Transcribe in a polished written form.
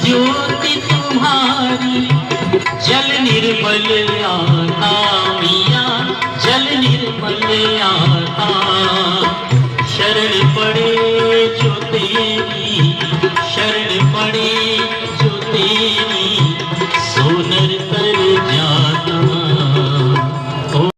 ज्योति तुम्हारी जल निर्मल आता मिया, जल निर्मल आता, शरण पड़े जो तेरी